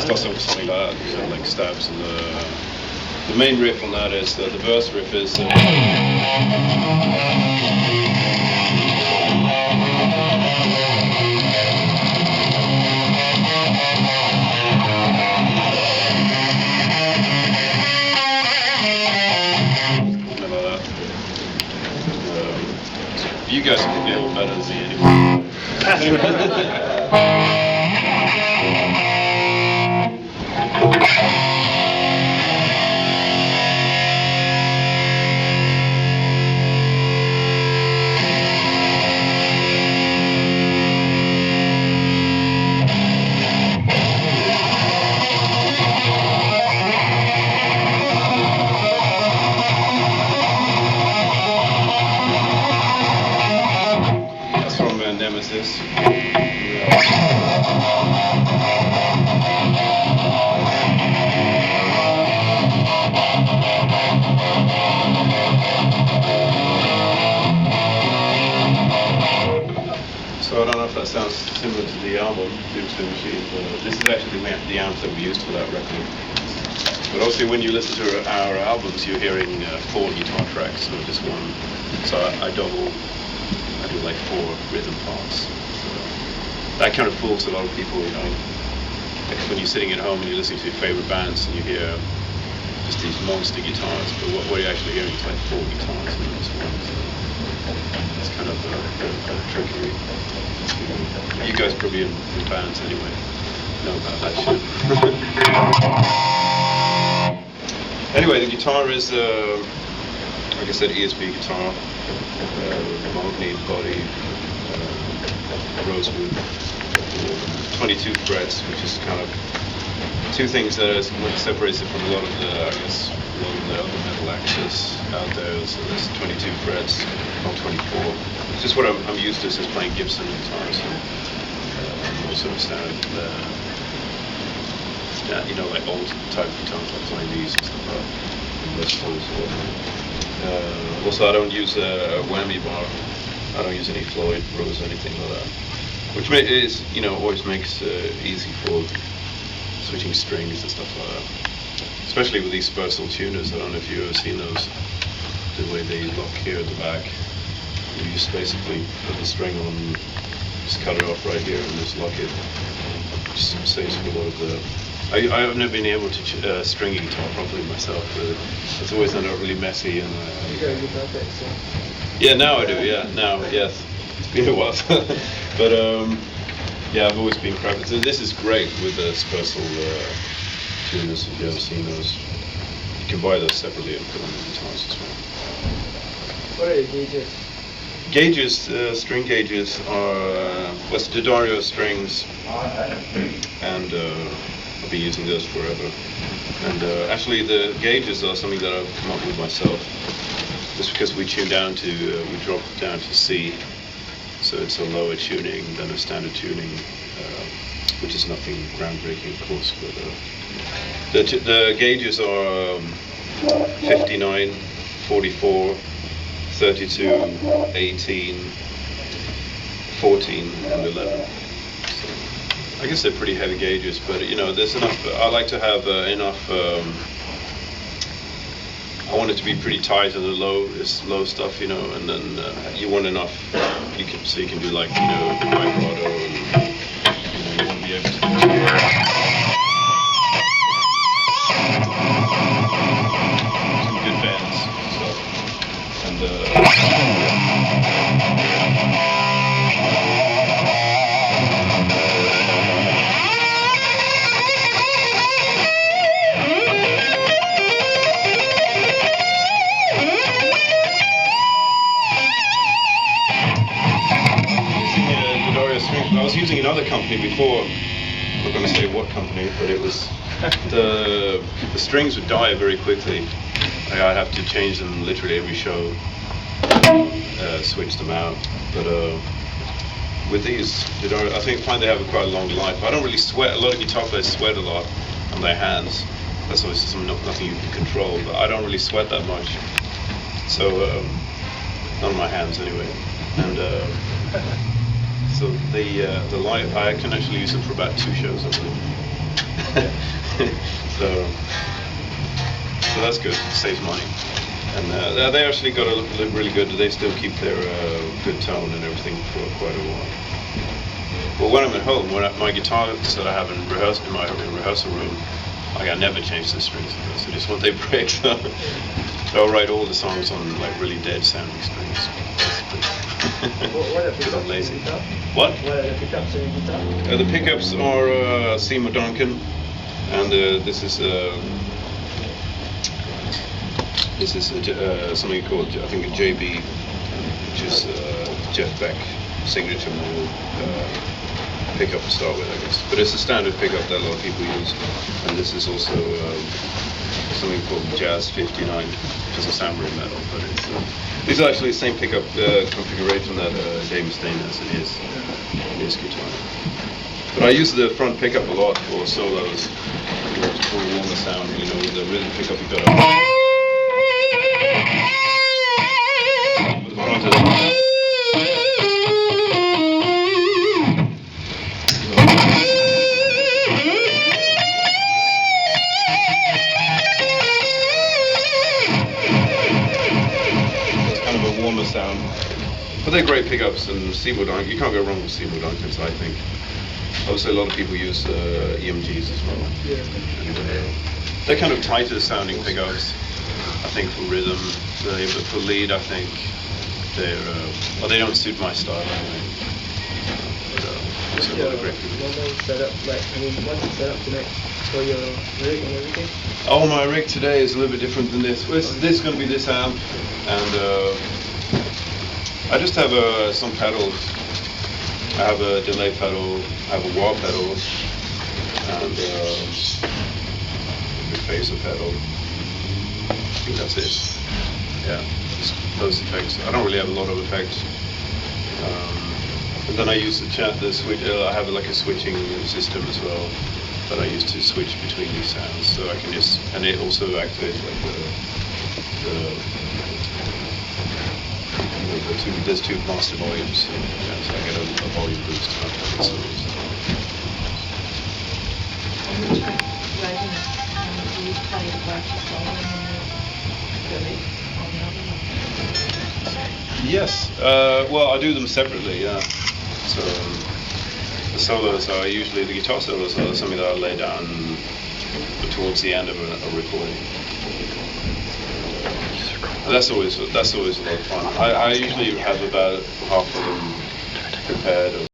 got something like that, kind of like stabs, and the main riff on that is the verse riff is. You guys can be a little better than Z anyway. Nemesis. So I don't know if that sounds similar to the album, Doomsday Machine, but this is actually the amp that we used for that record. But obviously when you listen to our albums, you're hearing 4 guitar tracks, not just one. So I do like 4 rhythm parts. So that kind of fools a lot of people, you know. Like when you're sitting at home and you're listening to your favorite bands and you hear just these monster guitars, but what you're actually hearing is like 4 guitars in this one. So it's kind of tricky. You guys probably in bands anyway know about that shit. Anyway, the guitar is, like I said, ESP guitar. Mahogany body, rosewood, 22 frets, which is kind of 2 things that is what separates it from a lot of the, I guess, a lot of the other metal axes out there. So there's 22 frets, not 24. It's just what I'm used to since playing Gibson guitars, so also standard, you know, like old type guitars, like playing these and stuff like that. Also, I don't use a whammy bar. I don't use any Floyd Rose or anything like that, which is, you know, always makes easy for switching strings and stuff like that. Especially with these Spursel tuners. I don't know if you've ever seen those. The way they lock here at the back. You just basically put the string on, just cut it off right here, and just lock it. Just saves me a lot of the. I've never been able to string a guitar properly myself. It's always ended up really messy. And you got a guitar pick, so. Yeah, now I do. Yeah, now, yes. It's been a while, but yeah, I've always been crap. So this is great with the Spursel tuners. If you've ever seen those, you can buy those separately and put them in guitars as well. What are your gauges? Gauges, string gauges are what's D'Addario strings, and I've been using those forever. And actually, the gauges are something that I've come up with myself. Just because we tune down to, we drop down to C, so it's a lower tuning than a standard tuning, which is nothing groundbreaking, of course. But the gauges are 59, 44, 32, 18, 14, and 11. So I guess they're pretty heavy gauges, but you know, there's enough. I like to have enough. I want it to be pretty tight on the low stuff, you know, and then you want enough. So you can do like, you know, vibrato, and you want to be able to do some good bends and stuff. And I was using another company before. I'm not going to say what company, but it was the strings would die very quickly. I'd have to change them literally every show, switch them out. But with these, I find they have quite a long life. I don't really sweat. A lot of guitar players sweat a lot on their hands. That's obviously nothing you can control, but I don't really sweat that much. So not on my hands anyway. And so the light, I can actually use it for about 2 shows, I believe. so that's good. Saves money. And they actually got a really good. They still keep their good tone and everything for quite a while. Well, when I'm at home, my guitars that I have in my rehearsal room, like I never change the strings. So just when they break, so I'll write all the songs on like really dead sounding strings. What are the Because I'm pickups lazy. in your guitar? What? What are the pickups in your guitar? The pickups are Seymour Duncan, and this is something called, I think, a JB, which is Jeff Beck signature model pickup to start with, I guess. But it's a standard pickup that a lot of people use. And this is also something called Jazz 59, which doesn't sound very metal, but these are actually the same pickup configuration that James Stain has in his guitar. But I use the front pickup a lot for solos, for a warmer sound, you know, with the rhythm pickup you got up. With the front of the warmer sound, but they're great pickups. And Seymour Duncan, you can't go wrong with Seymour Duncans, I think. Obviously, a lot of people use EMGs as well. Yeah. And, they're kind of tighter sounding pickups, I think, for rhythm. But for lead, I think they're they don't suit my style anyway. There's a lot of great pickups. Normal setup, what's the setup tonight for your rig and everything? Oh, my rig today is a little bit different than this. This is going to be this amp, and I just have some pedals. I have a delay pedal, I have a wah pedal, and a phaser pedal. I think that's it. Yeah, just those effects. I don't really have a lot of effects. And then I use the switch. I have like a switching system as well that I use to switch between these sounds. So I can just, and it also activates like there's two master volumes, so I get a volume boost. Yes, well, I do them separately, yeah. So the solos are usually, the guitar solos are something that I lay down towards the end of a recording. That's always a lot of fun. I usually have about half of them prepared.